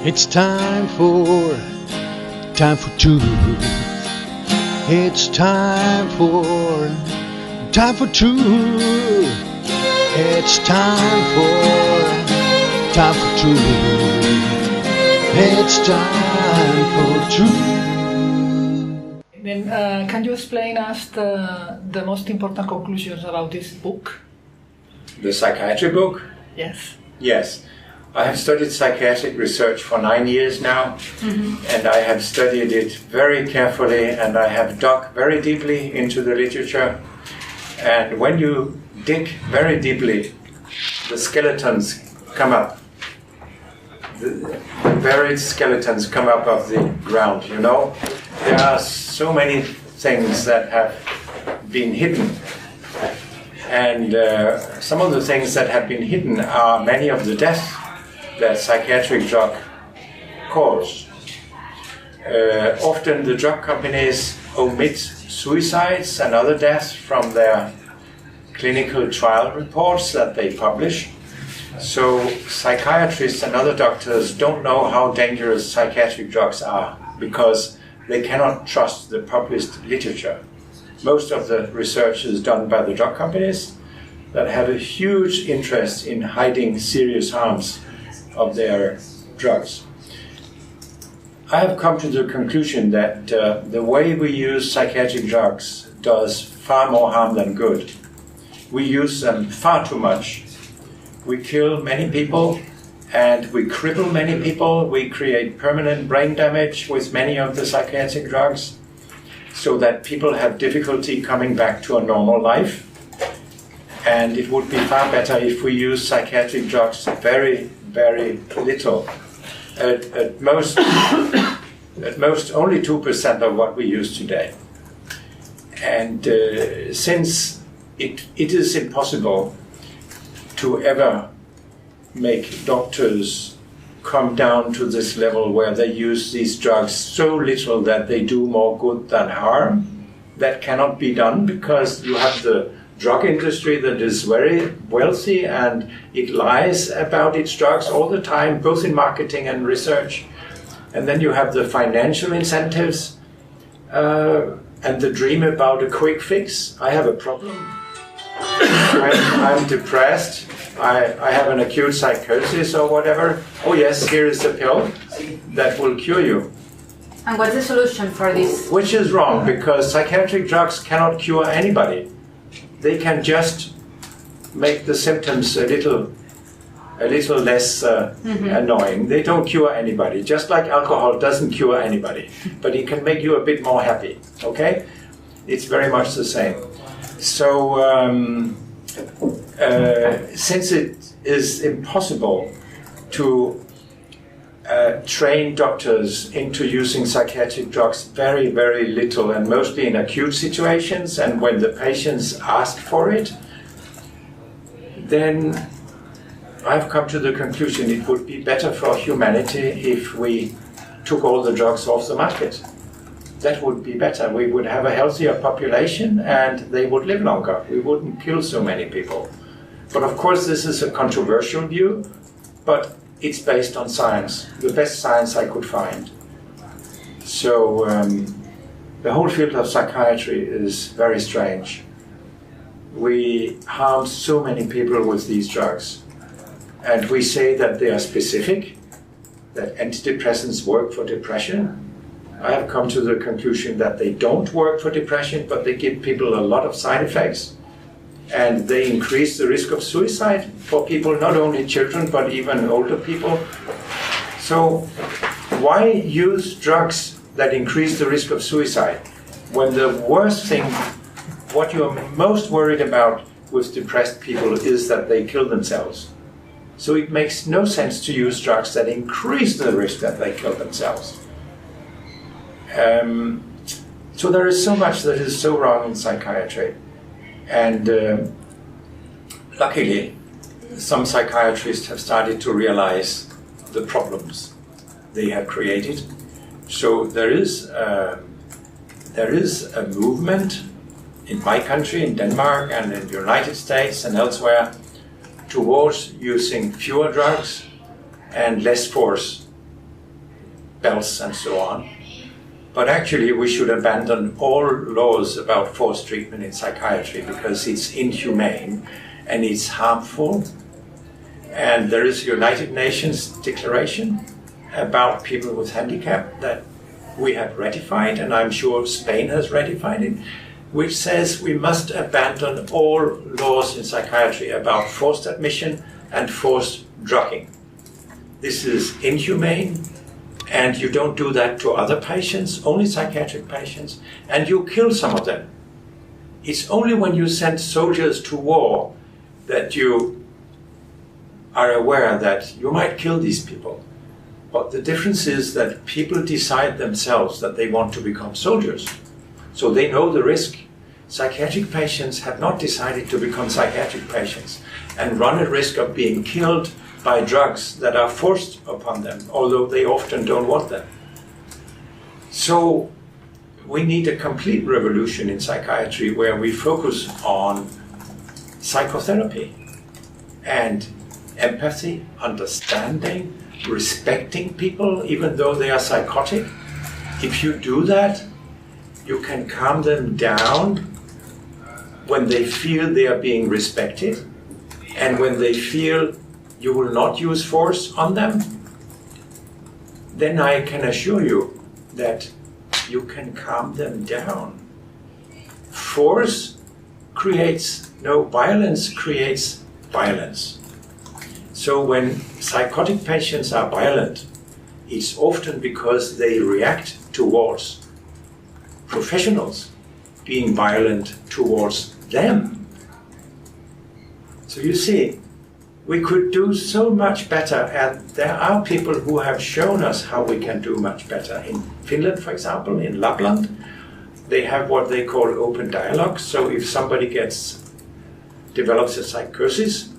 It's time for truth. It's time for truth. It's time for truth. It's time for truth. Then, can you explain us the most important conclusions about this book? The psychiatry book? Yes. Yes. I have studied psychiatric research for 9 years now, and I have studied it very carefully, and I have dug very deeply into the literature. And when you dig very deeply, the skeletons come up. The buried skeletons come up of the ground, you know. There are so many things that have been hidden. And some of the things that have been hidden are many of the deaths that psychiatric drug cause. Often the drug companies omit suicides and other deaths from their clinical trial reports that they publish. So psychiatrists and other doctors don't know how dangerous psychiatric drugs are because they cannot trust the published literature. Most of the research is done by the drug companies that have a huge interest in hiding serious harms of their drugs. I have come to the conclusion that the way we use psychiatric drugs does far more harm than good. We use them far too much. We kill many people and we cripple many people. We create permanent brain damage with many of the psychiatric drugs so that people have difficulty coming back to a normal life. And it would be far better if we use psychiatric drugs very little. At most only 2% of what we use today. And since it is impossible to ever make doctors come down to this level where they use these drugs so little that they do more good than harm, that cannot be done because you have the drug industry that is very wealthy and it lies about its drugs all the time, both in marketing and research. And then you have the financial incentives and the dream about a quick fix. I have a problem. I'm depressed. I have an acute psychosis or whatever. Oh yes, here is the pill that will cure you. And what's the solution for this? Which is wrong, because psychiatric drugs cannot cure anybody. They can just make the symptoms a little less annoying. They don't cure anybody, just like alcohol doesn't cure anybody, but it can make you a bit more happy, okay? It's very much the same. So, since it is impossible to train doctors into using psychiatric drugs very little and mostly in acute situations and when the patients ask for it, then I've come to the conclusion it would be better for humanity if we took all the drugs off the market. That would be better. We would have a healthier population and they would live longer. We wouldn't kill so many people. But of course this is a controversial view, but it's based on science, the best science I could find. So the whole field of psychiatry is very strange. We harm so many people with these drugs. And we say that they are specific, that antidepressants work for depression. I have come to the conclusion that they don't work for depression, but they give people a lot of side effects. And they increase the risk of suicide for people, not only children, but even older people. So why use drugs that increase the risk of suicide when the worst thing, what you're most worried about with depressed people is that they kill themselves? So it makes no sense to use drugs that increase the risk that they kill themselves. So there is so much that is so wrong in psychiatry. And luckily, some psychiatrists have started to realize the problems they have created. So there is a movement in my country, in Denmark, and in the United States and elsewhere, towards using fewer drugs and less force belts and so on. But actually we should abandon all laws about forced treatment in psychiatry because it's inhumane and it's harmful. And there is a United Nations declaration about people with handicap that we have ratified, and I'm sure Spain has ratified it, which says we must abandon all laws in psychiatry about forced admission and forced drugging. This is inhumane, and you don't do that to other patients, only psychiatric patients, and you kill some of them. It's only when you send soldiers to war that you are aware that you might kill these people. But the difference is that people decide themselves that they want to become soldiers. So they know the risk. Psychiatric patients have not decided to become psychiatric patients and run a risk of being killed by drugs that are forced upon them, although they often don't want them. So we need a complete revolution in psychiatry where we focus on psychotherapy and empathy, understanding, respecting people even though they are psychotic. If you do that, you can calm them down when they feel they are being respected and when they feel you will not use force on them. Then I can assure you that you can calm them down. Force creates, no, violence creates violence. So when psychotic patients are violent, it's often because they react towards professionals being violent towards them. So you see, we could do so much better, and there are people who have shown us how we can do much better. In Finland, for example, in Lapland, they have what they call open dialogue. So if somebody develops a psychosis,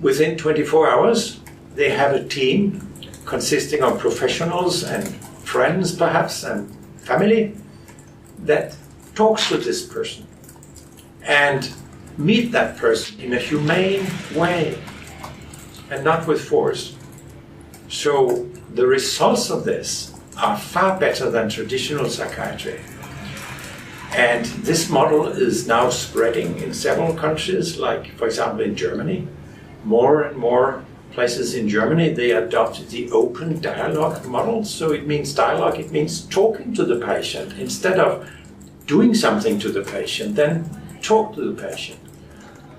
within 24 hours, they have a team consisting of professionals and friends, perhaps, and family that talks to this person and meet that person in a humane way and not with force. So the results of this are far better than traditional psychiatry. And this model is now spreading in several countries, like, for example, in Germany. More and more places in Germany, they adopt the open dialogue model. So it means dialogue, it means talking to the patient. Instead of doing something to the patient, then talk to the patient.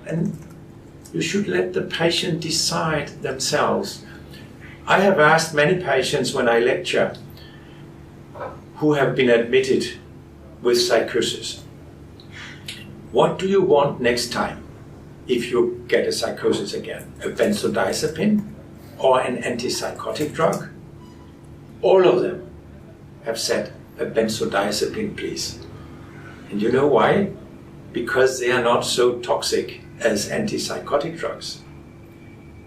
And you should let the patient decide themselves. I have asked many patients when I lecture who have been admitted with psychosis, what do you want next time? If you get a psychosis again, a benzodiazepine or an antipsychotic drug? All of them have said, a benzodiazepine, please. And you know why? Because they are not so toxic as antipsychotic drugs.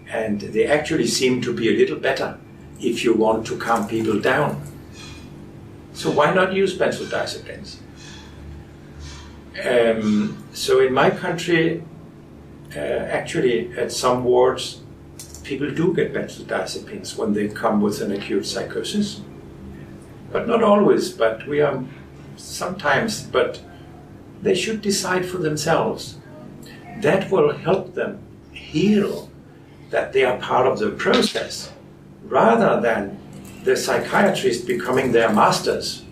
And they actually seem to be a little better if you want to calm people down. So why not use benzodiazepines? So in my country, actually, at some wards, people do get benzodiazepines when they come with an acute psychosis. But not always, but we are sometimes, but they should decide for themselves. That will help them heal, that they are part of the process, rather than the psychiatrist becoming their masters.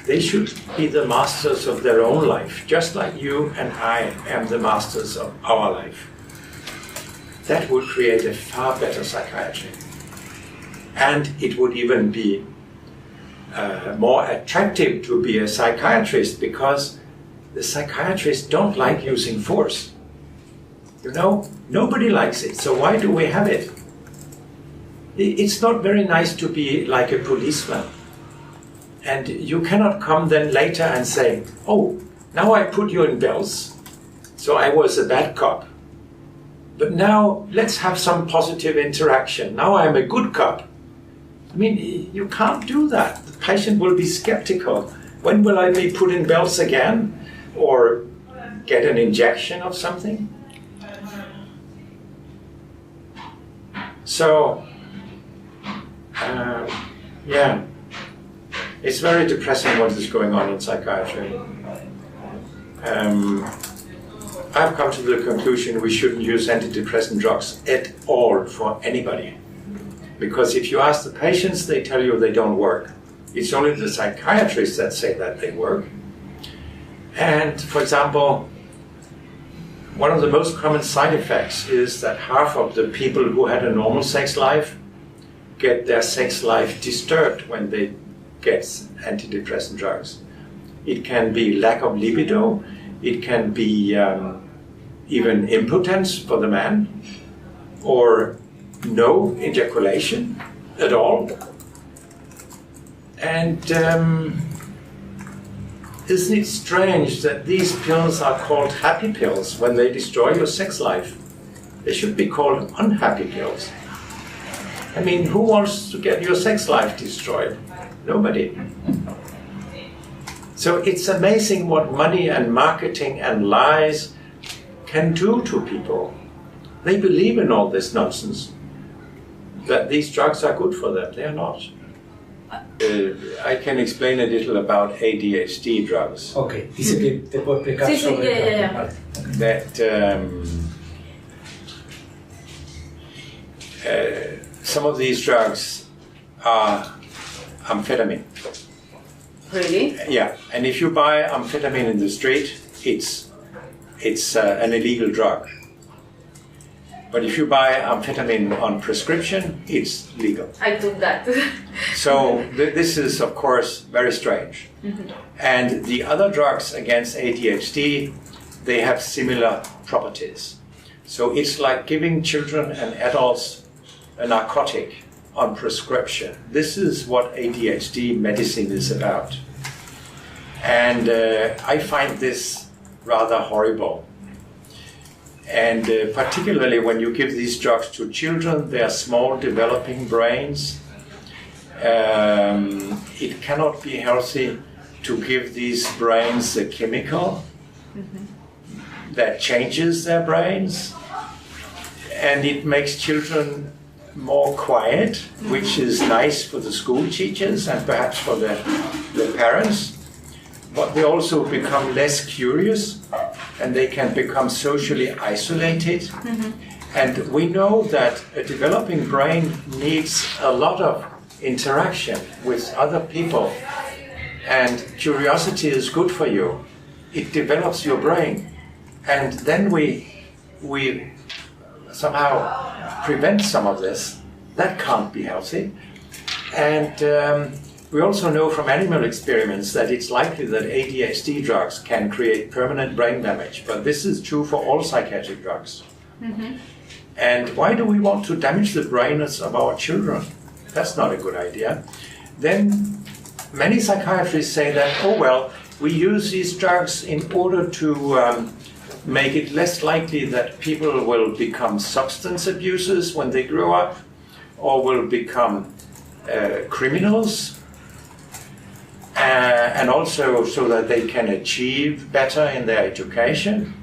They should be the masters of their own life, just like you and I am the masters of our life. That would create a far better psychiatry. And it would even be more attractive to be a psychiatrist, because the psychiatrists don't like using force. You know, nobody likes it, so why do we have it? It's not very nice to be like a policeman. And you cannot come then later and say, oh, now I put you in bells, so I was a bad cop. But now let's have some positive interaction. Now I'm a good cop. I mean, you can't do that. The patient will be skeptical. When will I be put in bells again? Or get an injection of something? Yeah. It's very depressing what is going on in psychiatry. I've come to the conclusion we shouldn't use antidepressant drugs at all for anybody. Because if you ask the patients, they tell you they don't work. It's only the psychiatrists that say that they work. And, for example, one of the most common side effects is that half of the people who had a normal sex life get their sex life disturbed when they get antidepressant drugs. It can be lack of libido, it can be even impotence for the man, or no ejaculation at all. And isn't it strange that these pills are called happy pills when they destroy your sex life? They should be called unhappy pills. I mean, who wants to get your sex life destroyed? Nobody. So it's amazing what money and marketing and lies can do to people. They believe in all this nonsense, that these drugs are good for them. They are not. I can explain a little about ADHD drugs. Okay, dice que te puedo explicar Sí, sobre ya. Vale. That some of these drugs are amphetamine. Really? Yeah, and if you buy amphetamine in the street, it's an illegal drug. But if you buy amphetamine on prescription, it's legal. I took that. So this is, of course, very strange. Mm-hmm. And the other drugs against ADHD, they have similar properties. So it's like giving children and adults a narcotic on prescription. This is what ADHD medicine is about. And I find this rather horrible. And particularly when you give these drugs to children, they are small developing brains. It cannot be healthy to give these brains a chemical that changes their brains. And it makes children more quiet, which is nice for the school teachers and perhaps for the parents. But they also become less curious, and they can become socially isolated. And we know that a developing brain needs a lot of interaction with other people, and curiosity is good for you. It develops your brain, and then we somehow prevent some of this. That can't be healthy. And we also know from animal experiments that it's likely that ADHD drugs can create permanent brain damage, but this is true for all psychiatric drugs. And why do we want to damage the brains of our children? That's not a good idea. Then many psychiatrists say that, oh well, we use these drugs in order to make it less likely that people will become substance abusers when they grow up, or will become criminals, and also so that they can achieve better in their education.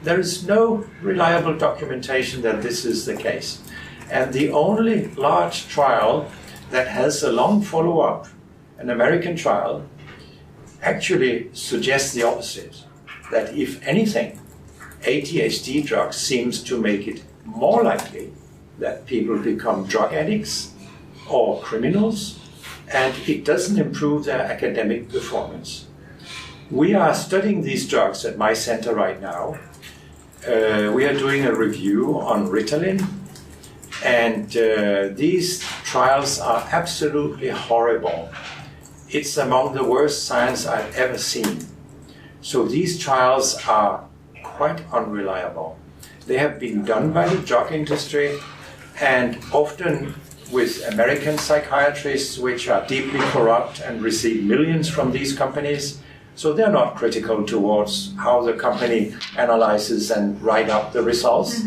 There is no reliable documentation that this is the case. And the only large trial that has a long follow-up, an American trial, actually suggests the opposite. That if anything, ADHD drugs seems to make it more likely that people become drug addicts or criminals, and it doesn't improve their academic performance. We are studying these drugs at my center right now. We are doing a review on Ritalin, and these trials are absolutely horrible. It's among the worst science I've ever seen. So these trials are quite unreliable. They have been done by the drug industry, and often with American psychiatrists, which are deeply corrupt and receive millions from these companies. So they're not critical towards how the company analyzes and write up the results.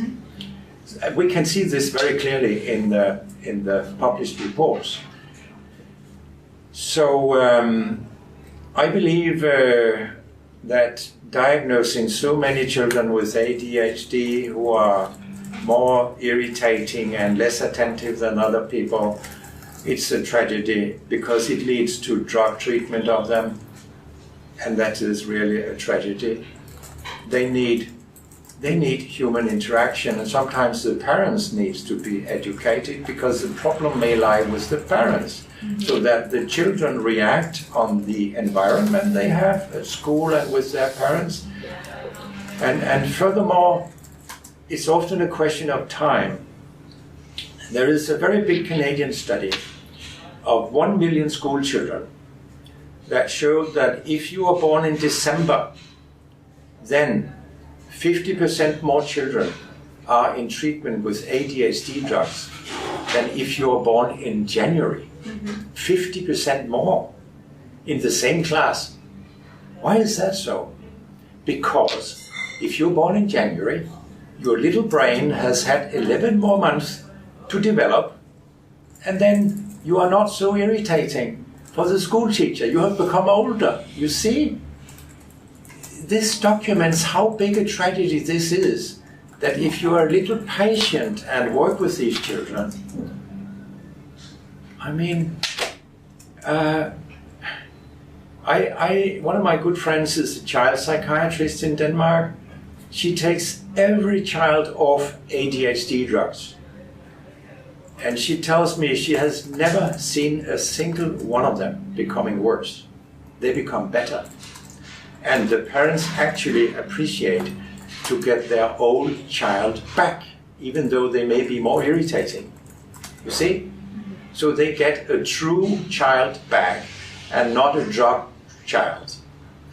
We can see this very clearly in the published reports. So I believe that diagnosing so many children with ADHD who are more irritating and less attentive than other people it's a tragedy because it leads to drug treatment of them, and that is really a tragedy. They need human interaction, and sometimes the parents need to be educated because the problem may lie with the parents, so that the children react on the environment they have at school and with their parents. And furthermore, it's often a question of time. There is a very big Canadian study of 1 million school children that showed that if you are born in December, then 50% more children are in treatment with ADHD drugs than if you are born in January. 50% more in the same class. Why is that so? Because if you're born in January, your little brain has had 11 more months to develop, and then you are not so irritating for the school teacher. You have become older. You see? This documents how big a tragedy this is, that if you are a little patient and work with these children, I mean, one of my good friends is a child psychiatrist in Denmark. She takes every child off ADHD drugs. And she tells me she has never seen a single one of them becoming worse. They become better. And the parents actually appreciate to get their old child back, even though they may be more irritating. You see? So they get a true child back and not a drug child.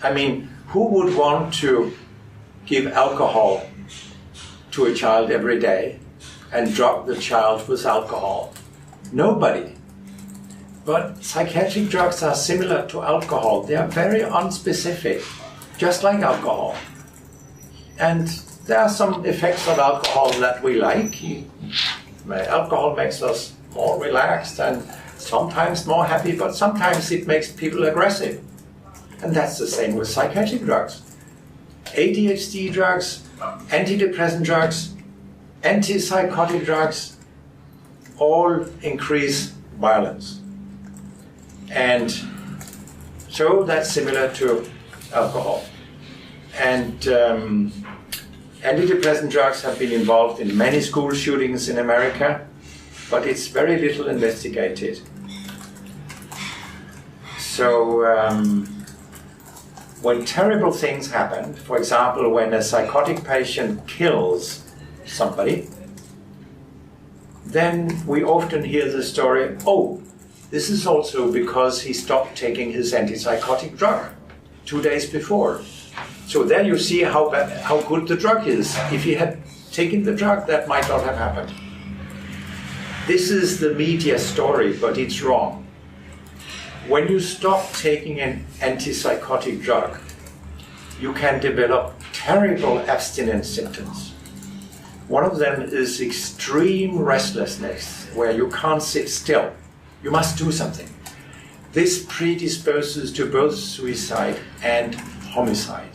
I mean, who would want to give alcohol to a child every day and drug the child with alcohol? Nobody. But psychiatric drugs are similar to alcohol. They are very unspecific, just like alcohol. And there are some effects of alcohol that we like. Alcohol makes us more relaxed and sometimes more happy, but sometimes it makes people aggressive. And that's the same with psychiatric drugs. ADHD drugs, antidepressant drugs, antipsychotic drugs all increase violence. And so that's similar to alcohol. And antidepressant drugs have been involved in many school shootings in America, but it's very little investigated. So when terrible things happen, for example, when a psychotic patient kills somebody, then we often hear the story, oh, this is also because he stopped taking his antipsychotic drug 2 days before. So there you see how good the drug is. If he had taken the drug, that might not have happened. This is the media story, but it's wrong. When you stop taking an antipsychotic drug, you can develop terrible abstinence symptoms. One of them is extreme restlessness, where you can't sit still. You must do something. This predisposes to both suicide and homicide.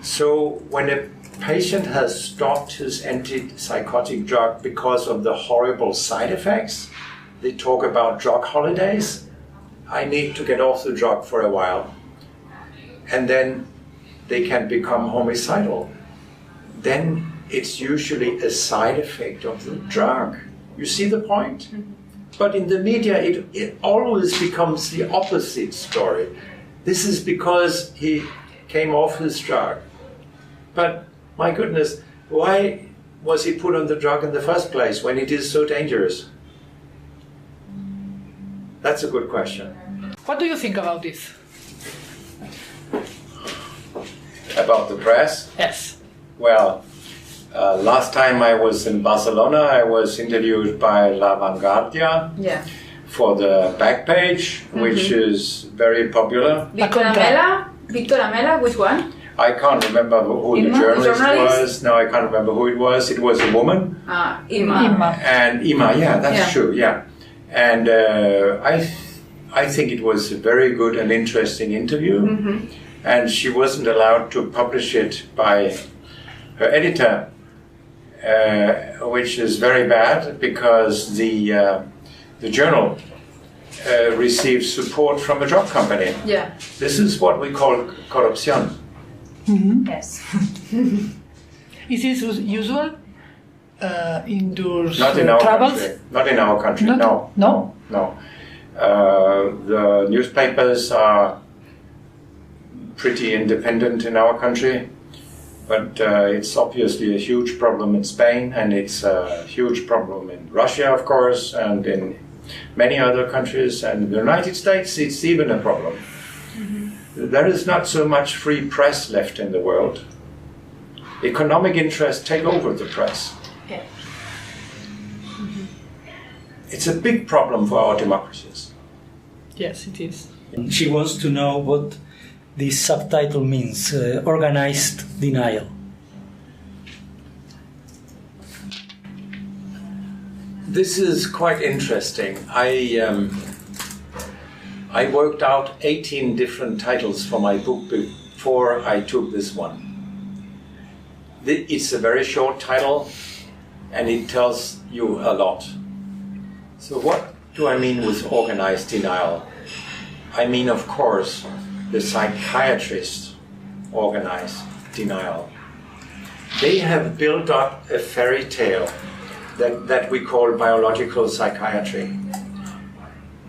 So when a patient has stopped his antipsychotic drug because of the horrible side effects, they talk about drug holidays. I need to get off the drug for a while. And then they can become homicidal. Then it's usually a side effect of the drug. You see the point? But in the media, it always becomes the opposite story. This is because he came off his drug. But my goodness, why was he put on the drug in the first place when it is so dangerous? That's a good question. What do you think about this? About the press? Yes. Well, last time I was in Barcelona, I was interviewed by La Vanguardia for the back page, which is very popular. Victor Amela, which one? I can't remember who the journalist was. No, I can't remember who it was. It was a woman. Ima. And Ima, yeah, that's true, yeah. And I think it was a very good and interesting interview. And she wasn't allowed to publish it by her editor, which is very bad because the the journal receives support from a drug company. Yeah. This is what we call corruption. Yes. Is this usual in those Not in our travels? country. Not in our country. Not- No. no? The newspapers are pretty independent in our country, but it's obviously a huge problem in Spain, and it's a huge problem in Russia, of course, and in many other countries, and in the United States it's even a problem. There is not so much free press left in the world. Economic interests take over the press. Yeah. It's a big problem for our democracies. Yes, it is. She wants to know what this subtitle means, organized denial. This is quite interesting. I worked out 18 different titles for my book before I took this one. It's a very short title, and it tells you a lot. So what do I mean with organized denial? I mean, of course, the psychiatrists organize denial. They have built up a fairy tale that we call biological psychiatry.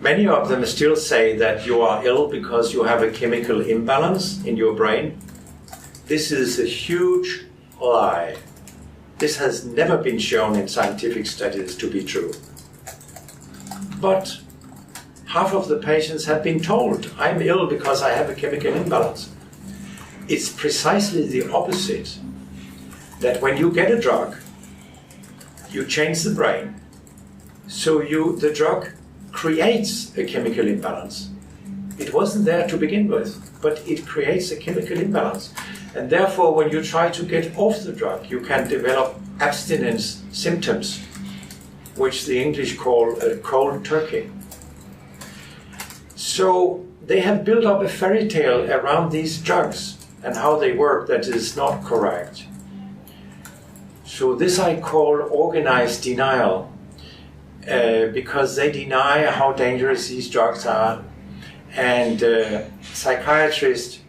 Many of them still say that you are ill because you have a chemical imbalance in your brain. This is a huge lie. This has never been shown in scientific studies to be true. But half of the patients have been told, I'm ill because I have a chemical imbalance. It's precisely the opposite. That when you get a drug, you change the brain. So the drug creates a chemical imbalance. It wasn't there to begin with, but it creates a chemical imbalance. And therefore, when you try to get off the drug, you can develop abstinence symptoms, which the English call a cold turkey. So they have built up a fairy tale around these drugs and how they work that is not correct. So this I call organized denial, because they deny how dangerous these drugs are, and psychiatrists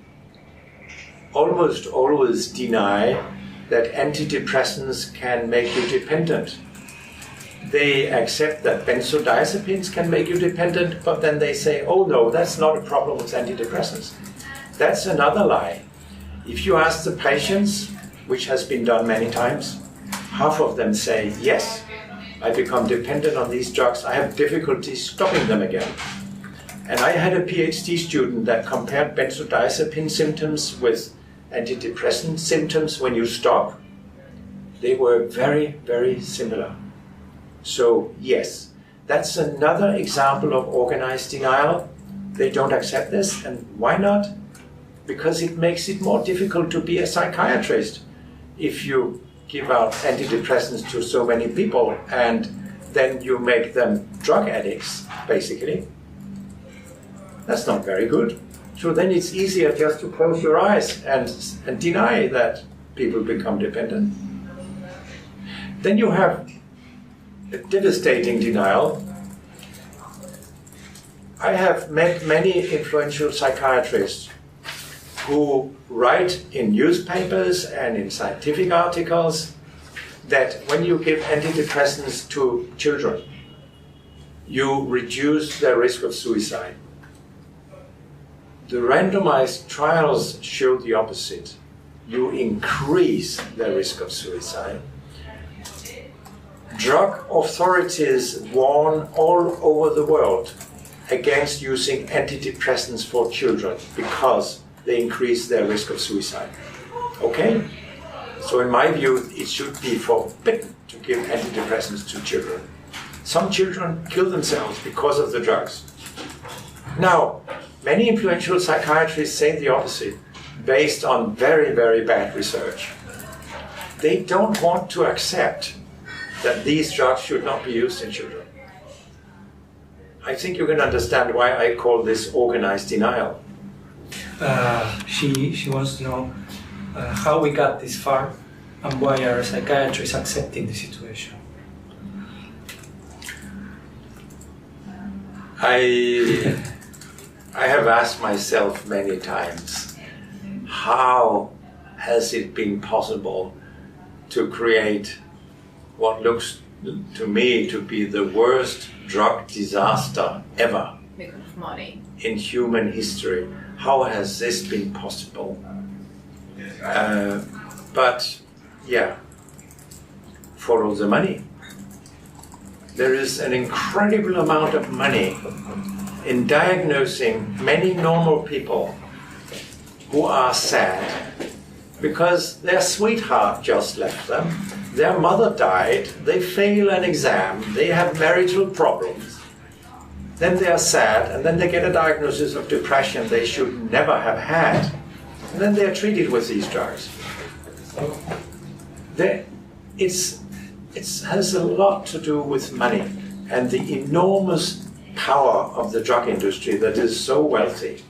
almost always deny that antidepressants can make you dependent. They accept that benzodiazepines can make you dependent, but then they say, oh no, that's not a problem with antidepressants. That's another lie. If you ask the patients, which has been done many times, half of them say, yes, I become dependent on these drugs, I have difficulty stopping them again. And I had a PhD student that compared benzodiazepine symptoms with antidepressant symptoms when you stop. They were very, very similar. So yes, that's another example of organized denial. They don't accept this, and why not? Because it makes it more difficult to be a psychiatrist if you give out antidepressants to so many people and then you make them drug addicts, basically. That's not very good. So then it's easier just to close your eyes and deny that people become dependent. Then you have a devastating denial. I have met many influential psychiatrists who write in newspapers and in scientific articles that when you give antidepressants to children, you reduce their risk of suicide. The randomized trials show the opposite. You increase the risk of suicide. Drug authorities warn all over the world against using antidepressants for children because they increase their risk of suicide. Okay? So in my view, it should be forbidden to give antidepressants to children. Some children kill themselves because of the drugs. Now, many influential psychiatrists say the opposite, based on very, very bad research. They don't want to accept that these drugs should not be used in children. I think you can understand why I call this organized denial. She wants to know how we got this far and why are psychiatrists accepting the situation. I have asked myself many times, how has it been possible to create what looks to me to be the worst drug disaster ever Because of money. in human history? How has this been possible? But yeah, follow the money. There is an incredible amount of money in diagnosing many normal people who are sad because their sweetheart just left them, their mother died, they fail an exam, they have marital problems, then they are sad, and then they get a diagnosis of depression they should never have had, and then they are treated with these drugs. It has a lot to do with money and the enormous power of the drug industry that is so wealthy.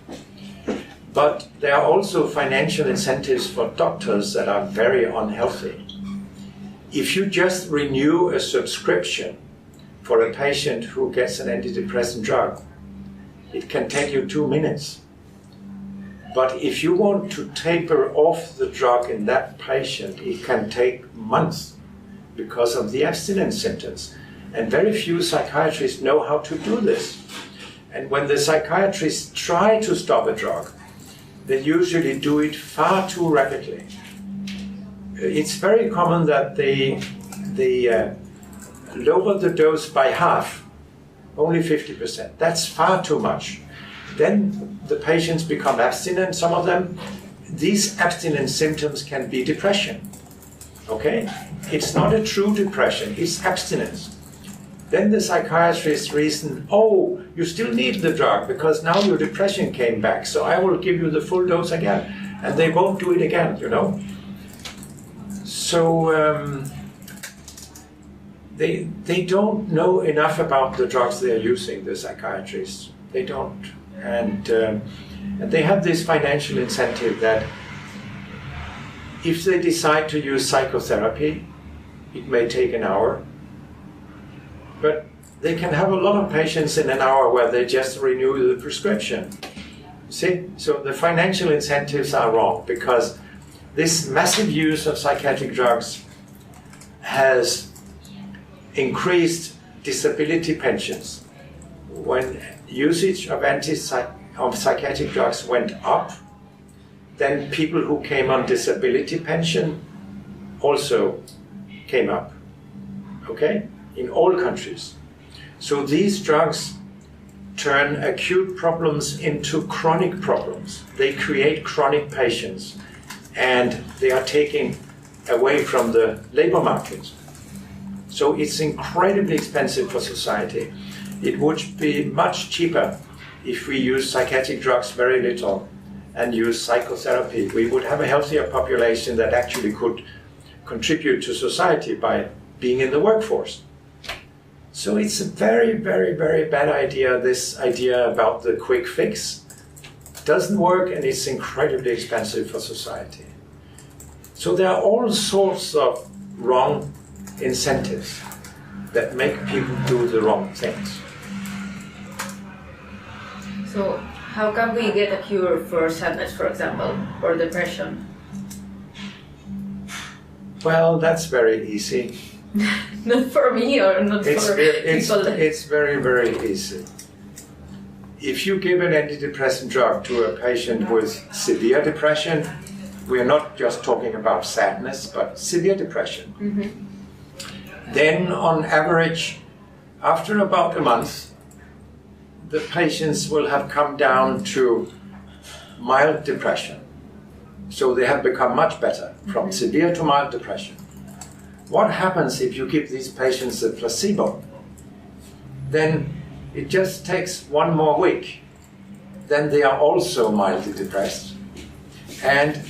But there are also financial incentives for doctors that are very unhealthy. If you just renew a subscription for a patient who gets an antidepressant drug, it can take you 2 minutes. But if you want to taper off the drug in that patient, it can take months because of the abstinence symptoms. And very few psychiatrists know how to do this. And when the psychiatrists try to stop a drug, they usually do it far too rapidly. It's very common that they lower the dose by half, only 50%. That's far too much. Then the patients become abstinent, some of them. These abstinence symptoms can be depression. Okay? It's not a true depression, it's abstinence. Then the psychiatrist reason, oh, you still need the drug because now your depression came back, so I will give you the full dose again. And they won't do it again, you know? So they don't know enough about the drugs they are using, the psychiatrists. They don't. And they have this financial incentive that if they decide to use psychotherapy, it may take an hour, but they can have a lot of patients in an hour where they just renew the prescription. See? So the financial incentives are wrong because this massive use of psychiatric drugs has increased disability pensions. When usage of psychiatric drugs went up, then people who came on disability pension also came up, okay, in all countries. So these drugs turn acute problems into chronic problems. They create chronic patients, and they are taking away from the labor market. So it's incredibly expensive for society. It would be much cheaper if we use psychiatric drugs very little and use psychotherapy. We would have a healthier population that actually could contribute to society by being in the workforce. So it's a very, very, very bad idea, this idea about the quick fix. It doesn't work and it's incredibly expensive for society. So there are all sorts of wrong incentives that make people do the wrong things. So how can we get a cure for sadness, for example, or depression? Well, that's very easy. Not for me or not for people. It's very, very easy. If you give an antidepressant drug to a patient with severe depression, we are not just talking about sadness, but severe depression. Mm-hmm. Then on average, after about a month, the patients will have come down to mild depression. So they have become much better, from severe to mild depression. What happens if you give these patients a placebo? Then it just takes 1 more week. Then they are also mildly depressed. And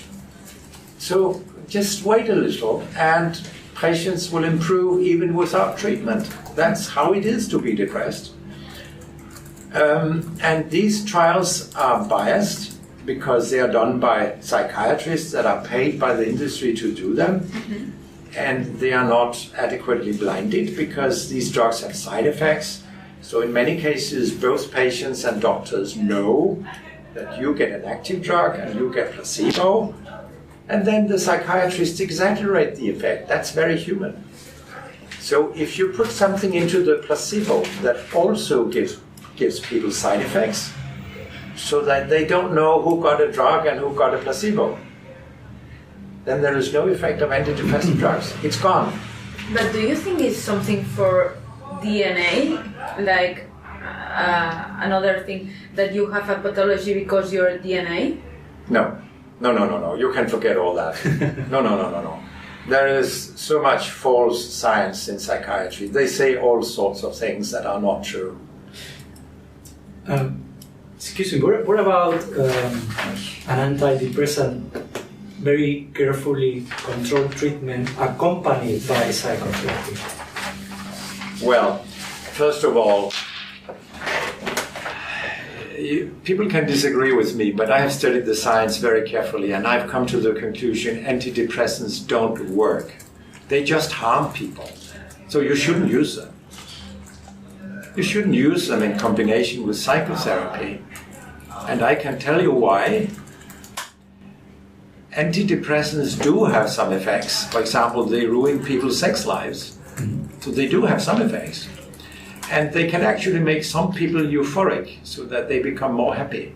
so just wait a little and patients will improve even without treatment. That's how it is to be depressed. And these trials are biased because they are done by psychiatrists that are paid by the industry to do them. Mm-hmm. And they are not adequately blinded because these drugs have side effects. So in many cases, both patients and doctors know that you get an active drug and you get placebo, and then the psychiatrists exaggerate the effect. That's very human. So if you put something into the placebo that also gives people side effects, so that they don't know who got a drug and who got a placebo, then there is no effect of antidepressant drugs. It's gone. But do you think it's something for DNA, like another thing, that you have a pathology because you're DNA? No. You can forget all that. No. There is so much false science in psychiatry. They say all sorts of things that are not true. Excuse me, what about an antidepressant, very carefully controlled treatment accompanied by psychotherapy? Well, first of all, people can disagree with me, but I have studied the science very carefully, and I've come to the conclusion antidepressants don't work. They just harm people. So you shouldn't use them. You shouldn't use them in combination with psychotherapy. And I can tell you why. Antidepressants do have some effects. For example, they ruin people's sex lives. So they do have some effects. And they can actually make some people euphoric so that they become more happy.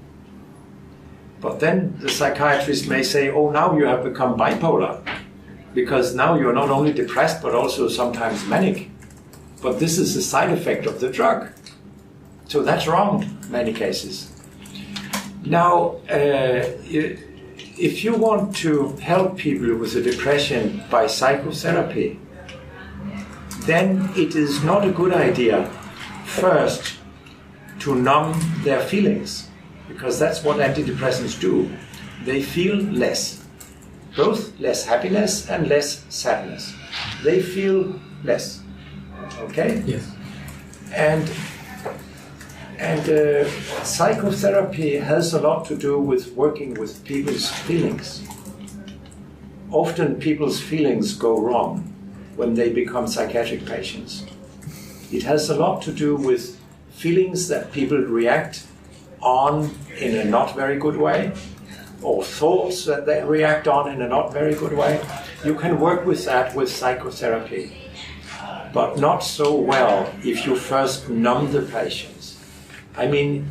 But then the psychiatrist may say, oh, now you have become bipolar, because now you're not only depressed but also sometimes manic. But this is a side effect of the drug. So that's wrong in many cases. Now, if you want to help people with a depression by psychotherapy, then it is not a good idea first to numb their feelings, because that's what antidepressants do. They feel less, both less happiness and less sadness. They feel less, okay? Yes. And psychotherapy has a lot to do with working with people's feelings. Often people's feelings go wrong when they become psychiatric patients. It has a lot to do with feelings that people react on in a not very good way, or thoughts that they react on in a not very good way. You can work with that with psychotherapy, but not so well if you first numb the patients. I mean,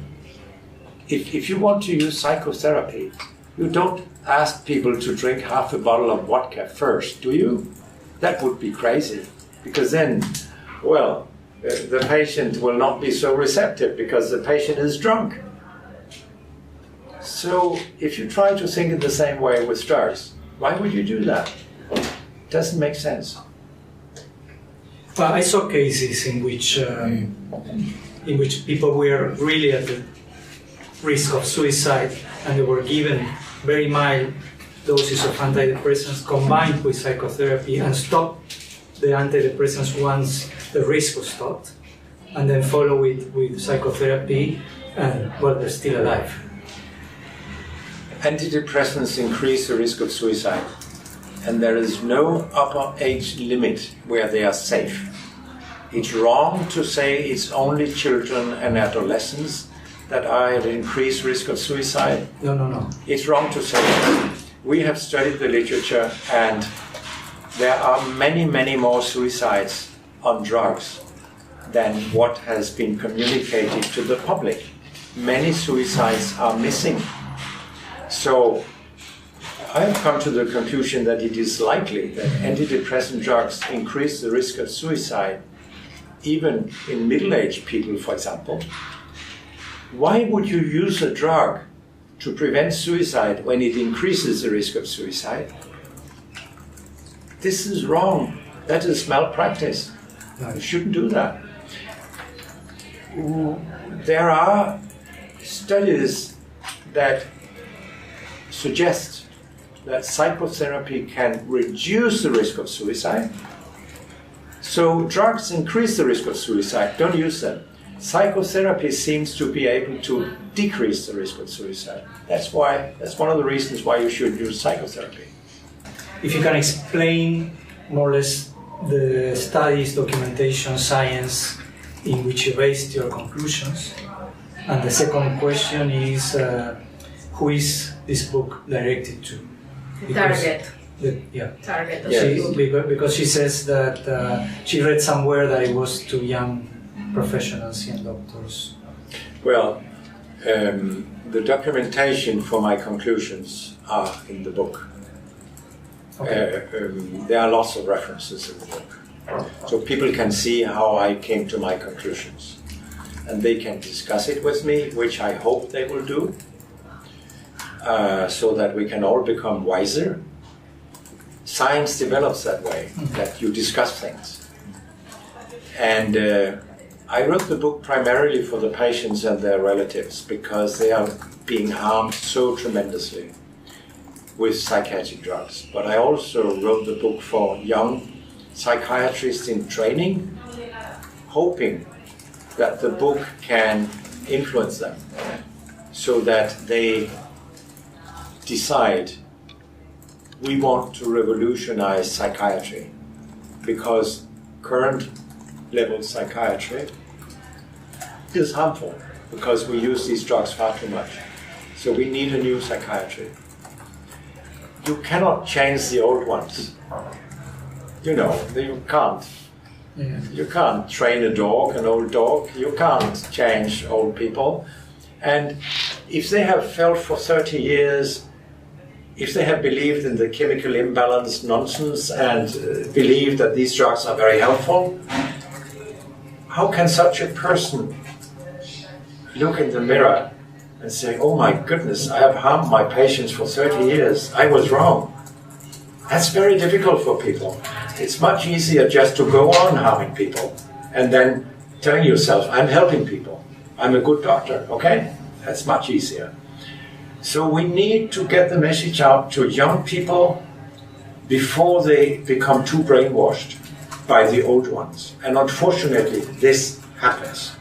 if you want to use psychotherapy, you don't ask people to drink half a bottle of vodka first, do you? That would be crazy, because then, well, the patient will not be so receptive because the patient is drunk. So if you try to think in the same way with drugs, why would you do that? It doesn't make sense. Well, I saw cases in which people were really at the risk of suicide, and they were given very mild doses of antidepressants combined with psychotherapy, and stopped the antidepressants once the risk was stopped, and then follow it with psychotherapy, and well, they're still alive. Antidepressants increase the risk of suicide, and there is no upper age limit where they are safe. It's wrong to say it's only children and adolescents that are at increased risk of suicide. No. It's wrong to say that. We have studied the literature, and there are many, many more suicides on drugs than what has been communicated to the public. Many suicides are missing. So I have come to the conclusion that it is likely that antidepressant drugs increase the risk of suicide, even in middle-aged people, for example. Why would you use a drug to prevent suicide when it increases the risk of suicide? This is wrong. That is malpractice. You shouldn't do that. There are studies that suggest that psychotherapy can reduce the risk of suicide. So drugs increase the risk of suicide. Don't use them. Psychotherapy seems to be able to decrease the risk of suicide. That's one of the reasons why you should use psychotherapy. If you can explain more or less the studies, documentation, science in which you based your conclusions. And the second question is, who is this book directed to? Target. Target of the book. Because she says that she read somewhere that it was to young professionals and doctors. Well, the documentation for my conclusions are in the book. Okay. There are lots of references in the book. So people can see how I came to my conclusions. And they can discuss it with me, which I hope they will do, so that we can all become wiser. Science develops that way, that you discuss things. And I wrote the book primarily for the patients and their relatives, because they are being harmed so tremendously with psychiatric drugs. But I also wrote the book for young psychiatrists in training, hoping that the book can influence them so that they decide, we want to revolutionize psychiatry, because current level psychiatry is harmful because we use these drugs far too much. So we need a new psychiatry. You cannot change the old ones. You know, you can't. Yeah. You can't train a dog, an old dog. You can't change old people. And if they have felt for 30 years, if they have believed in the chemical imbalance nonsense and believed that these drugs are very helpful, how can such a person look in the mirror and say, oh my goodness, I have harmed my patients for 30 years. I was wrong. That's very difficult for people. It's much easier just to go on harming people and then telling yourself, I'm helping people. I'm a good doctor, okay? That's much easier. So we need to get the message out to young people before they become too brainwashed by the old ones. And unfortunately, this happens.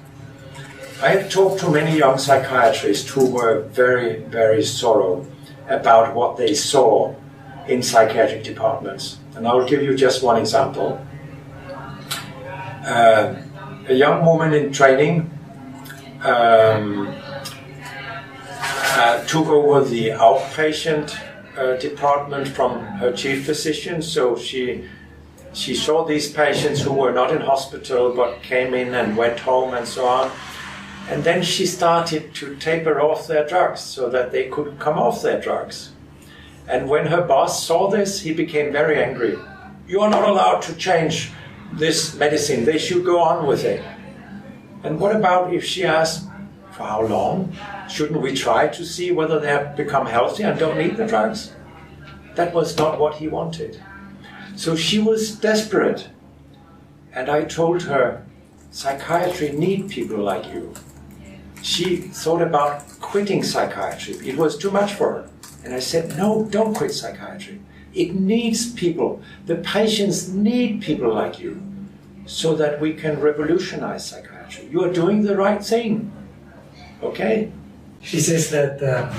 I have talked to many young psychiatrists who were very, very sorrowful about what they saw in psychiatric departments. And I will give you just one example. A young woman in training took over the outpatient department from her chief physician. So she saw these patients who were not in hospital but came in and went home and so on. And then she started to taper off their drugs so that they could come off their drugs. And when her boss saw this, he became very angry. You are not allowed to change this medicine. They should go on with it. And what about if she asked, for how long? Shouldn't we try to see whether they have become healthy and don't need the drugs? That was not what he wanted. So she was desperate. And I told her, psychiatry needs people like you. She thought about quitting psychiatry. It was too much for her. And I said, no, don't quit psychiatry. It needs people. The patients need people like you so that we can revolutionize psychiatry. You are doing the right thing. Okay? She says that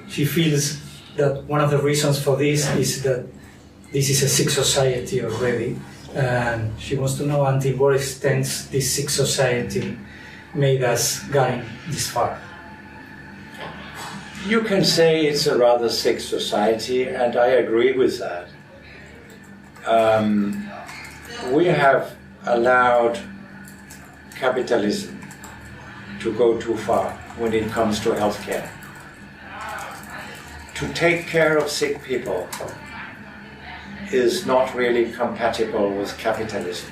she feels that one of the reasons for this is that this is a sick society already. And she wants to know until what extent this sick society made us get this far. You can say it's a rather sick society, and I agree with that. We have allowed capitalism to go too far when it comes to healthcare. To take care of sick people is not really compatible with capitalism.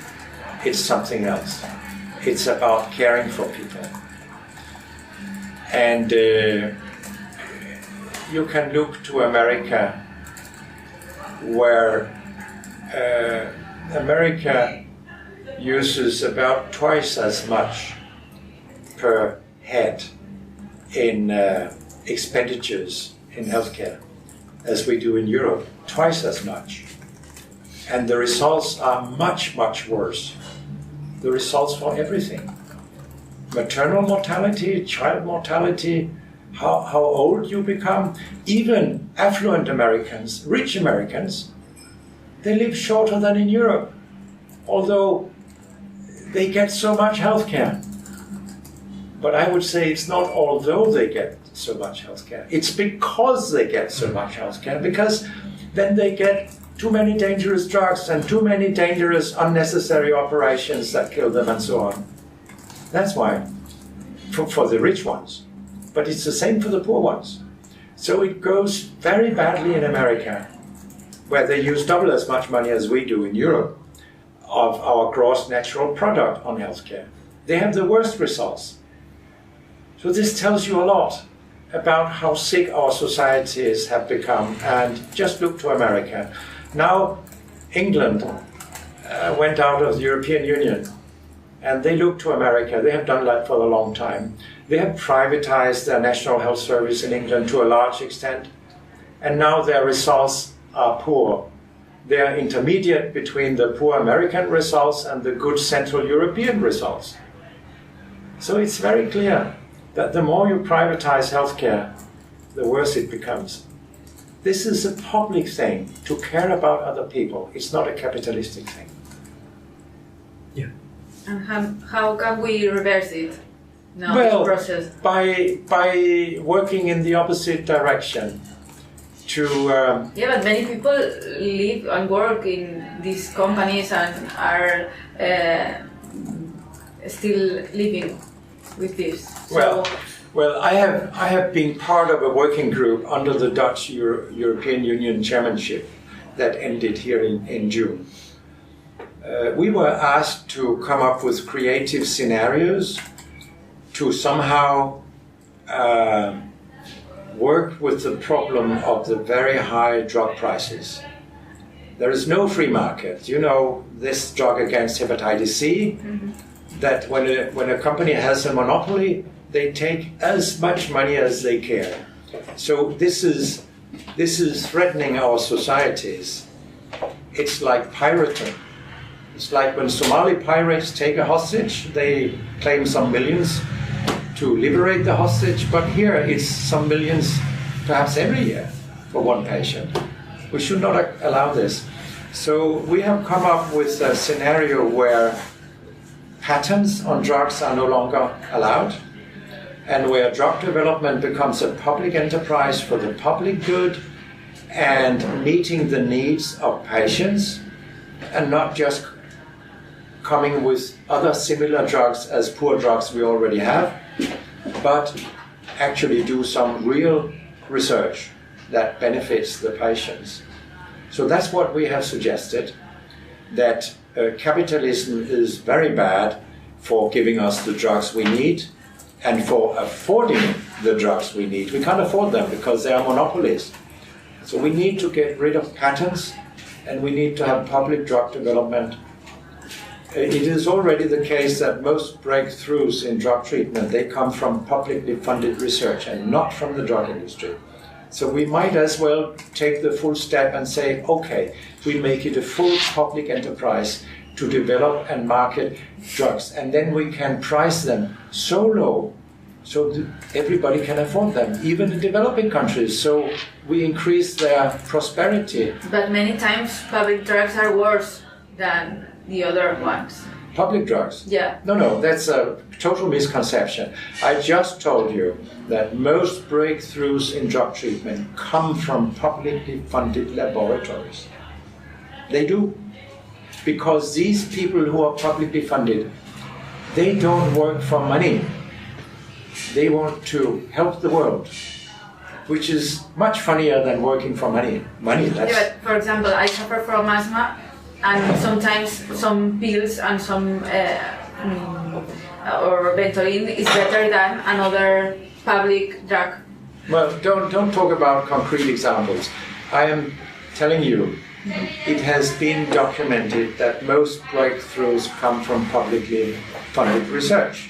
It's something else. It's about caring for people. And you can look to America, where America uses about twice as much per head in expenditures in healthcare as we do in Europe, twice as much. And the results are much, much worse. The results for everything. Maternal mortality, child mortality, how old you become. Even affluent Americans, rich Americans, they live shorter than in Europe. Although they get so much healthcare. But I would say it's not although they get so much healthcare. It's because they get so much healthcare, because then they get too many dangerous drugs and too many dangerous unnecessary operations that kill them and so on. That's why, for the rich ones. But it's the same for the poor ones. So it goes very badly in America, where they use double as much money as we do in Europe of our gross natural product on healthcare. They have the worst results. So this tells you a lot about how sick our societies have become. And just look to America. Now, England went out of the European Union, and they look to America. They have done that for a long time. They have privatized their National Health Service in England to a large extent, and now their results are poor. They are intermediate between the poor American results and the good Central European results. So it's very clear that the more you privatize healthcare, the worse it becomes. This is a public thing, to care about other people. It's not a capitalistic thing. Yeah. And how can we reverse it? No, well, this process. by working in the opposite direction. Yeah, but many people live and work in these companies and are still living with this. Well, I have been part of a working group under the Dutch European Union chairmanship that ended here in June. We were asked to come up with creative scenarios to somehow work with the problem of the very high drug prices. There is no free market. You know, this drug against hepatitis C, that when a company has a monopoly, they take as much money as they care. So this is threatening our societies. It's like pirating. It's like when Somali pirates take a hostage, they claim some millions to liberate the hostage, but here it's some millions perhaps every year for one patient. We should not allow this. So we have come up with a scenario where patents on drugs are no longer allowed, and where drug development becomes a public enterprise for the public good and meeting the needs of patients, and not just coming with other similar drugs as poor drugs we already have, but actually do some real research that benefits the patients. So that's what we have suggested, that capitalism is very bad for giving us the drugs we need and for affording the drugs we need. We can't afford them because they are monopolies. So we need to get rid of patents, and we need to have public drug development. It is already the case that most breakthroughs in drug treatment, they come from publicly funded research and not from the drug industry. So we might as well take the full step and say, okay, we make it a full public enterprise to develop and market drugs, and then we can price them so low so that everybody can afford them, even in developing countries, so we increase their prosperity. But many times public drugs are worse than the other ones. Public drugs? Yeah. No, that's a total misconception. I just told you that most breakthroughs in drug treatment come from publicly funded laboratories. They do. Because these people who are publicly funded, they don't work for money. They want to help the world, which is much funnier than working for money. That's... Yeah, but for example, I suffer from asthma, and sometimes some pills and some or Ventolin is better than another public drug. Well, don't talk about concrete examples. I am telling you, it has been documented that most breakthroughs come from publicly funded research.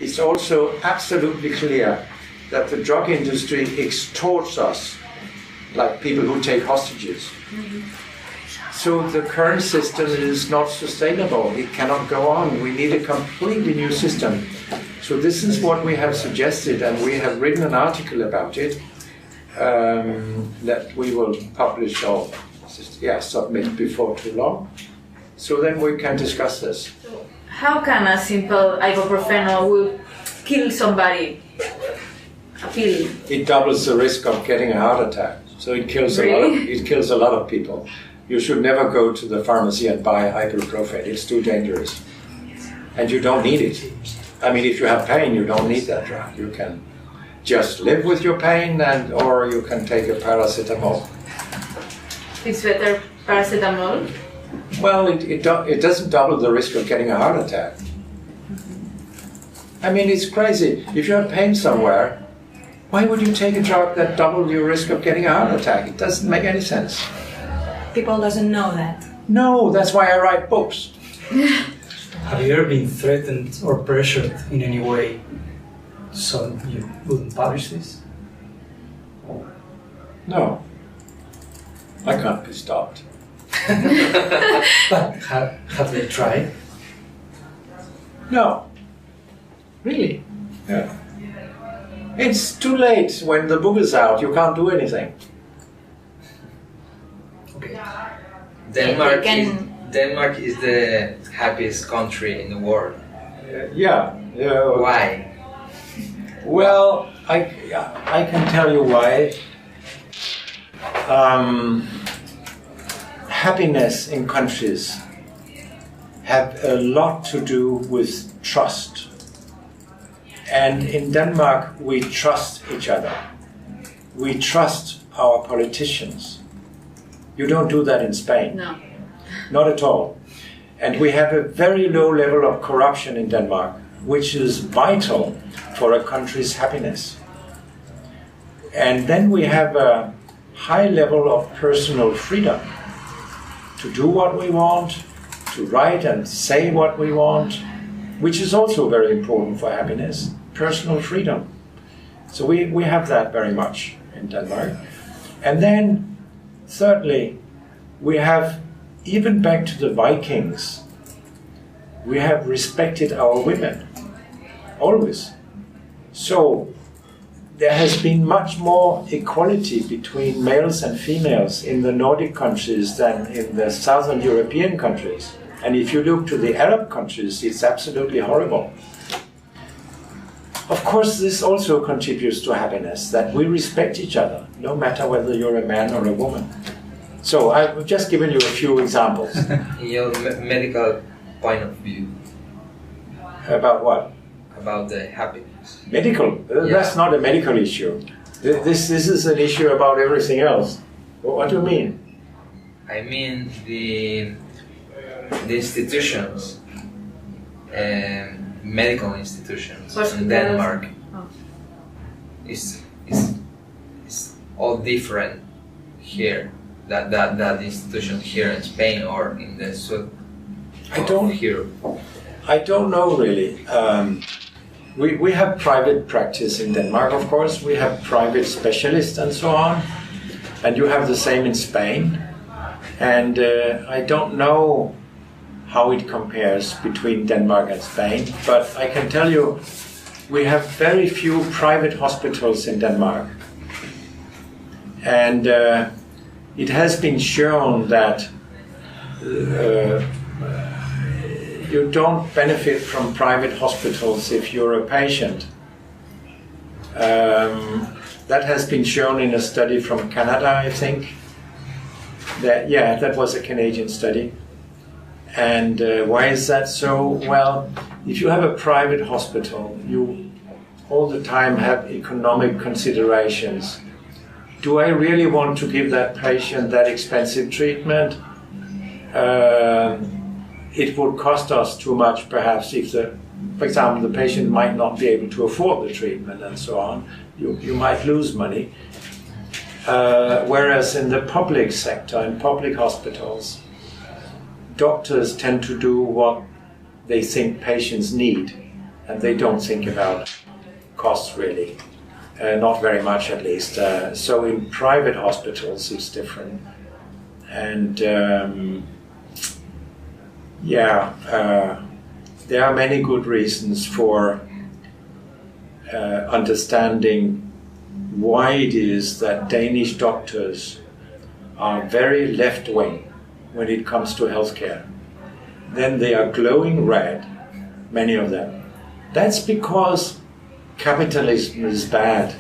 It's also absolutely clear that the drug industry extorts us, like people who take hostages. So the current system is not sustainable. It cannot go on. We need a completely new system. So this is what we have suggested, and we have written an article about it that we will publish or submit before too long. So then we can discuss this. So How can a simple ibuprofen will kill somebody? A pill. It doubles the risk of getting a heart attack. So it kills a lot of people. You should never go to the pharmacy and buy ibuprofen. It's too dangerous. And you don't need it. I mean, if you have pain, you don't need that drug. You can just live with your pain, or you can take a paracetamol. It's better paracetamol? Well, it doesn't double the risk of getting a heart attack. I mean, it's crazy. If you have pain somewhere, why would you take a drug that doubles your risk of getting a heart attack? It doesn't make any sense. People doesn't know that. No, that's why I write books. Have you ever been threatened or pressured in any way so you wouldn't publish this? No. I can't be stopped. But have they tried? No. Really? Yeah. It's too late. When the book is out, you can't do anything. Okay. Denmark is the happiest country in the world. Yeah. Why? Well, I can tell you why. Happiness in countries have a lot to do with trust. And in Denmark, we trust each other. We trust our politicians. You don't do that in Spain. No. Not at all. And we have a very low level of corruption in Denmark, which is vital for a country's happiness. And then we have a high level of personal freedom to do what we want, to write and say what we want, which is also very important for happiness, personal freedom. So we have that very much in Denmark. And then, thirdly, we have, even back to the Vikings, we have respected our women, always. So there has been much more equality between males and females in the Nordic countries than in the Southern European countries. And if you look to the Arab countries, it's absolutely horrible. Of course, this also contributes to happiness, that we respect each other, no matter whether you're a man or a woman. So I've just given you a few examples. In your medical point of view. About what? About the happiness. Medical? That's not a medical issue. This is an issue about everything else. What do you mean? I mean the institutions, medical institutions in Denmark is all different here. That institution here in Spain or in the south of Europe. I don't know really. We have private practice in Denmark, of course. We have private specialists and so on. And you have the same in Spain. And I don't know how it compares between Denmark and Spain. But I can tell you, we have very few private hospitals in Denmark. And it has been shown that you don't benefit from private hospitals if you're a patient. That has been shown in a study from Canada, I think. That was a Canadian study. And why is that so? Well, if you have a private hospital, you all the time have economic considerations. Do I really want to give that patient that expensive treatment? It would cost us too much, perhaps, if for example, the patient might not be able to afford the treatment and so on. You might lose money. Whereas in the public sector, in public hospitals, doctors tend to do what they think patients need, and they don't think about costs really. Not very much, at least. So in private hospitals, it's different. And there are many good reasons for understanding why it is that Danish doctors are very left-wing when it comes to healthcare. Then they are glowing red many of them. That's because capitalism is bad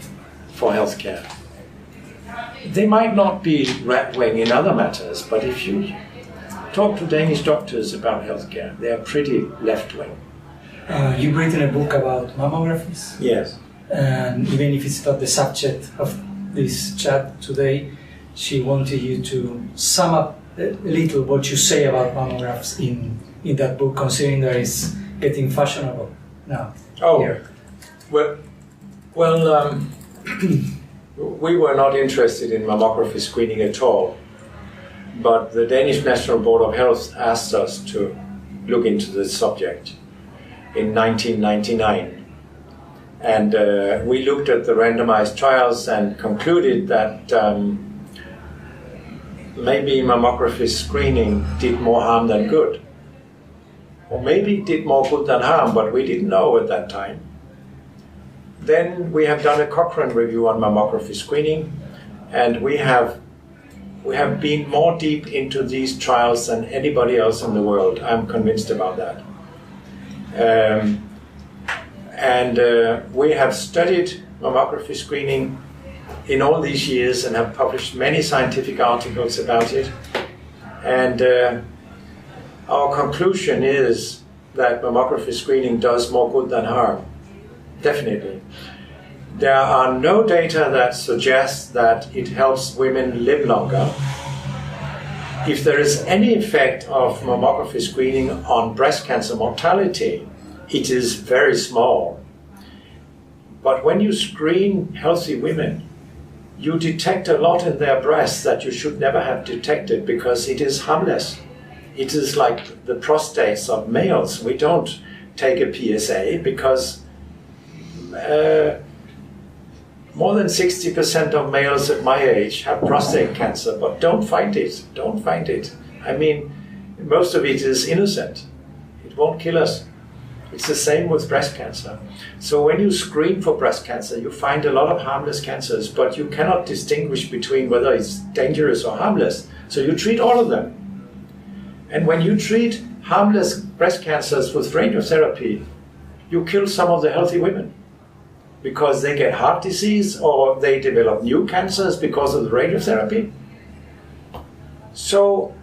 for healthcare. They might not be right-wing in other matters, but if you talk to Danish doctors about healthcare, they are pretty left-wing. You've written a book about mammographies. Yes. And even if it's not the subject of this chat today, she wanted you to sum up a little what you say about mammographs in that book, considering that it's getting fashionable now. Oh, here. well, we were not interested in mammography screening at all, but the Danish National Board of Health asked us to look into this subject in 1999. And we looked at the randomized trials and concluded that maybe mammography screening did more harm than good. Or maybe it did more good than harm, but we didn't know at that time. Then we have done a Cochrane review on mammography screening, and we have been more deep into these trials than anybody else in the world. I'm convinced about that. We have studied mammography screening in all these years and have published many scientific articles about it. And our conclusion is that mammography screening does more good than harm. Definitely. There are no data that suggests that it helps women live longer. If there is any effect of mammography screening on breast cancer mortality, it is very small. But when you screen healthy women, you detect a lot in their breasts that you should never have detected because it is harmless. It is like the prostates of males. We don't take a PSA because more than 60% of males at my age have prostate cancer, but don't find it. Don't find it. I mean, most of it is innocent. It won't kill us. It's the same with breast cancer. So when you screen for breast cancer, you find a lot of harmless cancers, but you cannot distinguish between whether it's dangerous or harmless. So you treat all of them. And when you treat harmless breast cancers with radiotherapy, you kill some of the healthy women because they get heart disease or they develop new cancers because of the radiotherapy. So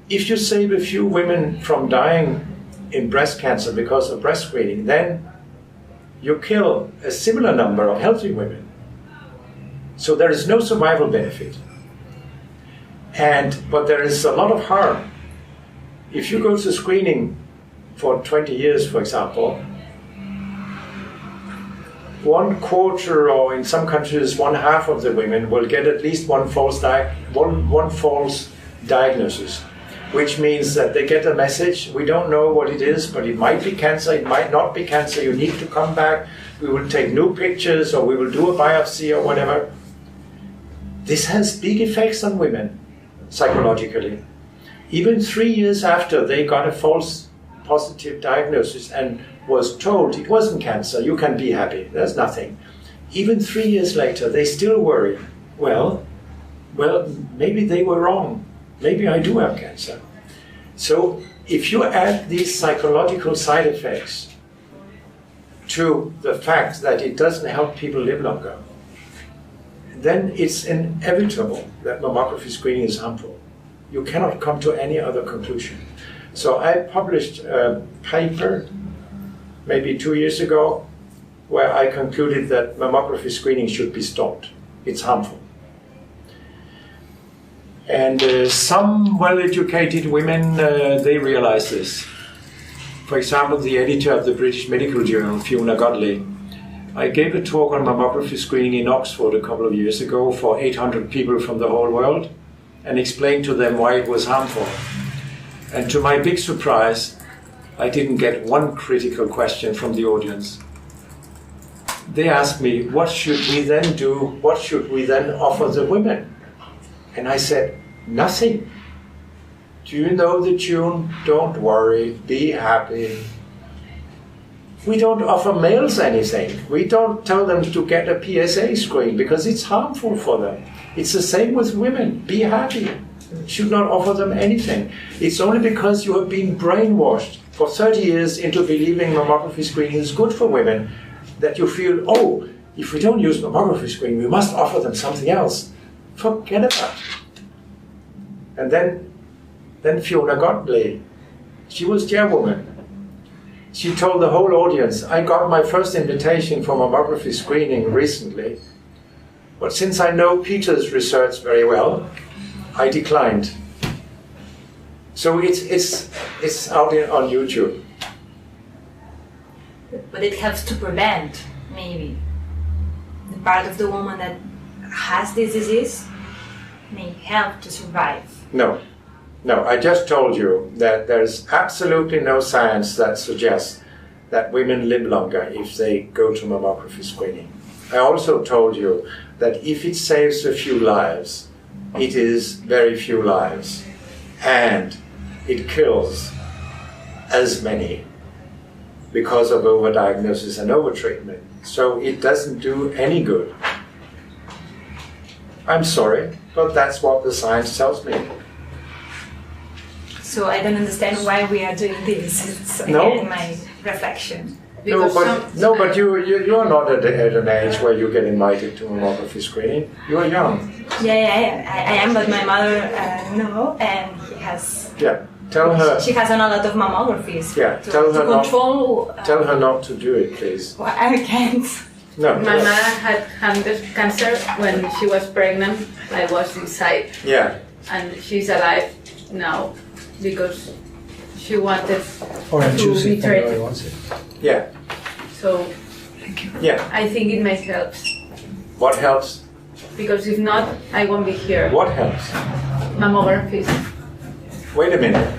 if you save a few women from dying in breast cancer because of breast screening, then you kill a similar number of healthy women. So there is no survival benefit. But there is a lot of harm. If you go to screening for 20 years, for example, 1/4, or in some countries 1/2 of the women will get at least one false diagnosis, which means that they get a message, we don't know what it is, but it might be cancer, it might not be cancer, you need to come back, we will take new pictures, or we will do a biopsy or whatever. This has big effects on women, psychologically. Even 3 years after they got a false positive diagnosis and was told it wasn't cancer, you can be happy, there's nothing. Even 3 years later, they still worry, well, maybe they were wrong. Maybe I do have cancer. So if you add these psychological side effects to the fact that it doesn't help people live longer, then it's inevitable that mammography screening is harmful. You cannot come to any other conclusion. So I published a paper maybe 2 years ago where I concluded that mammography screening should be stopped. It's harmful. And some well-educated women, they realize this. For example, the editor of the British Medical Journal, Fiona Godley, I gave a talk on mammography screening in Oxford a couple of years ago for 800 people from the whole world and explained to them why it was harmful. And to my big surprise, I didn't get one critical question from the audience. They asked me, what should we then do? What should we then offer the women? And I said, nothing. Do you know the tune? Don't worry, be happy. We don't offer males anything. We don't tell them to get a PSA screen because it's harmful for them. It's the same with women. Be happy. Should not offer them anything. It's only because you have been brainwashed for 30 years into believing mammography screening is good for women, that you feel, oh, if we don't use mammography screening, we must offer them something else. Forget about it. And then Fiona Godley, she was chairwoman. She told the whole audience, I got my first invitation for mammography screening recently, but since I know Peter's research very well, I declined. So it's out on YouTube. But it helps to prevent, maybe. The part of the woman that has this disease may help to survive. No, I just told you that there's absolutely no science that suggests that women live longer if they go to mammography screening. I also told you that if it saves a few lives, it is very few lives, and it kills as many because of overdiagnosis and overtreatment. So it doesn't do any good. I'm sorry, but that's what the science tells me. So I don't understand why we are doing this. It's again my reflection. No, but you're not at an age where you get invited to mammography screening. You're young. Yeah, I am, but my mother no, and he has. Yeah, tell her. She has done a lot of mammographies. Yeah, tell her not to do it, please. Well, I can't. No. My mother had cancer when she was pregnant. I was inside. Yeah. And she's alive now because she wanted Orange to be treated. wants it. Yeah. So Yeah. I think it may help. What helps? Because if not, I won't be here. What helps? Mammographies. Wait a minute.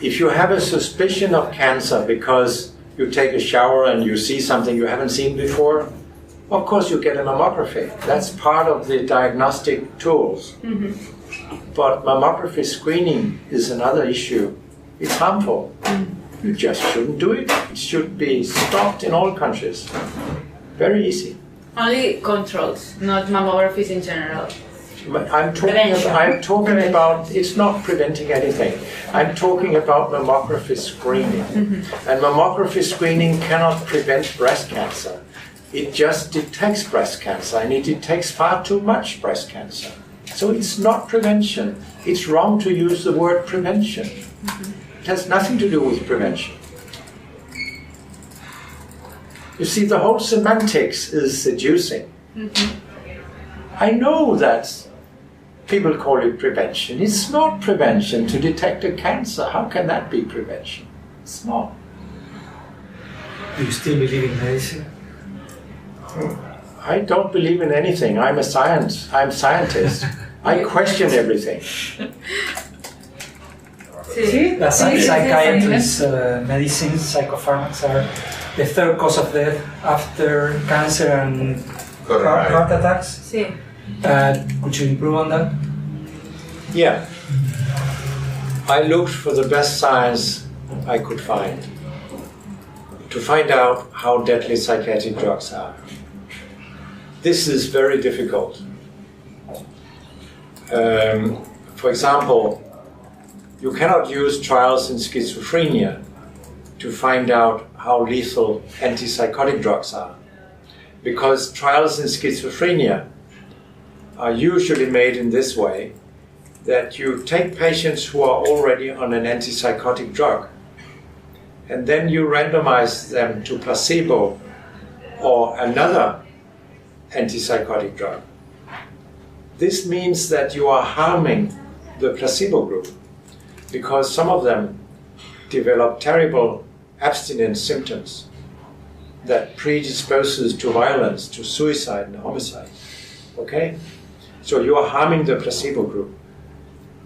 If you have a suspicion of cancer because you take a shower and you see something you haven't seen before, of course you get a mammography. That's part of the diagnostic tools. Mm-hmm. But mammography screening is another issue. It's harmful. You just shouldn't do it. It should be stopped in all countries. Very easy. Only controls, not mammographies in general. But I'm talking about, it's not preventing anything. I'm talking about mammography screening. Mm-hmm. And mammography screening cannot prevent breast cancer. It just detects breast cancer, and it detects far too much breast cancer. So it's not prevention. It's wrong to use the word prevention. Mm-hmm. It has nothing to do with prevention. You see, the whole semantics is seducing. Mm-hmm. I know that people call it prevention. It's not prevention to detect a cancer. How can that be prevention? It's not. Do you still believe in medicine? I don't believe in anything. I'm a scientist. I question everything. Psychiatrists, medicines, psicofármacos are the third cause of death after cancer and heart attacks. Sí. Could you improve on that? Yeah. I looked for the best science I could find to find out how deadly psychiatric drugs are. This is very difficult. For example, you cannot use trials in schizophrenia to find out how lethal antipsychotic drugs are, because trials in schizophrenia are usually made in this way, that you take patients who are already on an antipsychotic drug and then you randomize them to placebo or another antipsychotic drug. This means that you are harming the placebo group, because some of them develop terrible abstinence symptoms that predisposes to violence, to suicide and homicide. Okay? So you are harming the placebo group.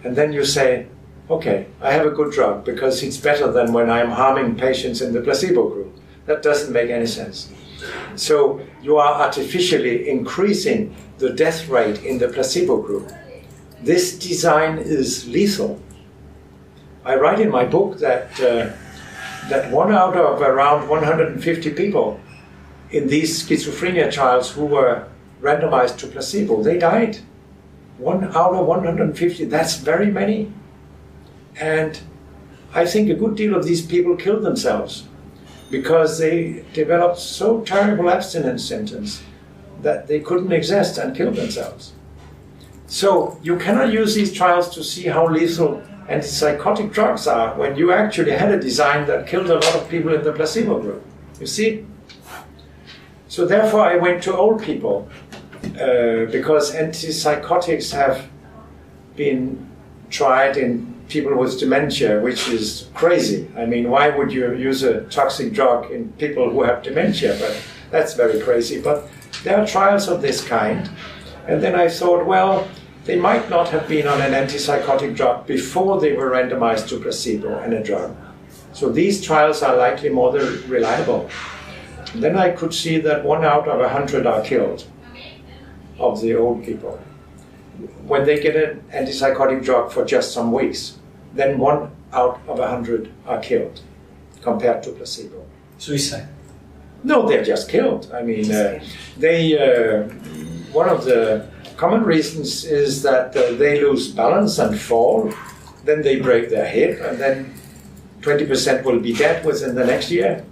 And then you say, okay, I have a good drug because it's better than when I'm harming patients in the placebo group. That doesn't make any sense. So you are artificially increasing the death rate in the placebo group. This design is lethal. I write in my book that that 1 out of around 150 people in these schizophrenia trials who were randomized to placebo, they died. 1 out of 150, that's very many. And I think a good deal of these people killed themselves because they developed so terrible abstinence symptoms that they couldn't exist and killed themselves. So you cannot use these trials to see how lethal antipsychotic drugs are when you actually had a design that killed a lot of people in the placebo group. You see? So therefore I went to old people because antipsychotics have been tried in people with dementia, which is crazy. I mean, why would you use a toxic drug in people who have dementia? But that's very crazy. But there are trials of this kind. And then I thought, well, they might not have been on an antipsychotic drug before they were randomized to placebo and a drug. So these trials are likely more reliable. And then I could see that 1 out of 100 are killed of the old people. When they get an antipsychotic drug for just some weeks, then 1 out of 100 are killed compared to placebo. Suicide? No, they're just killed. I mean, one of the common reasons is that they lose balance and fall, then they break their hip, and then 20% will be dead within the next year.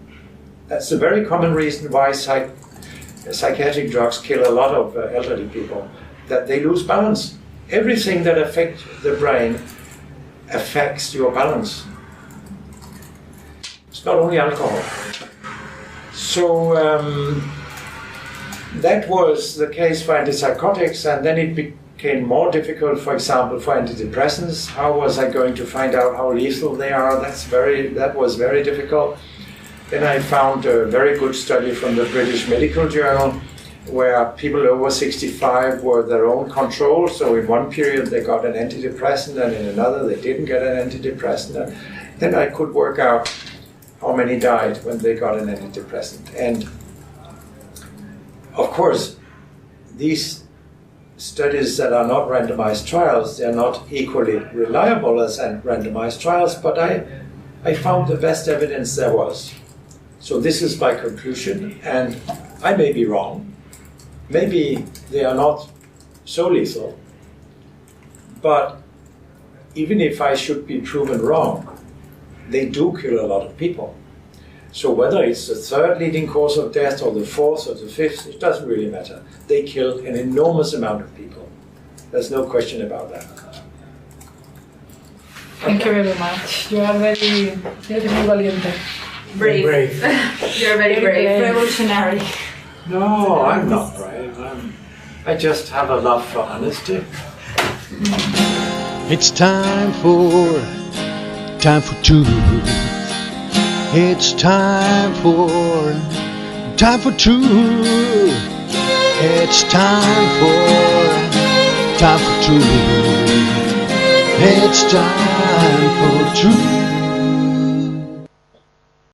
That's a very common reason why psychiatric drugs kill a lot of elderly people, that they lose balance. Everything that affects the brain affects your balance. It's not only alcohol. So that was the case for antipsychotics, and then it became more difficult, for example, for antidepressants. How was I going to find out how lethal they are? That was very difficult. Then I found a very good study from the British Medical Journal where people over 65 were their own control. So in one period they got an antidepressant and in another they didn't get an antidepressant. And then I could work out how many died when they got an antidepressant. And of course, these studies that are not randomized trials, they're not equally reliable as randomized trials, but I found the best evidence there was. So this is my conclusion, and I may be wrong. Maybe they are not so lethal, but even if I should be proven wrong, they do kill a lot of people. So whether it's the third leading cause of death or the fourth or the fifth, it doesn't really matter. They kill an enormous amount of people. There's no question about that. Thank you very much. You are very valiente. Brave. You're very brave. Revolutionary. No, I'm not brave. I just have a love for honesty. It's time for truth. It's time for truth. It's time for truth. It's time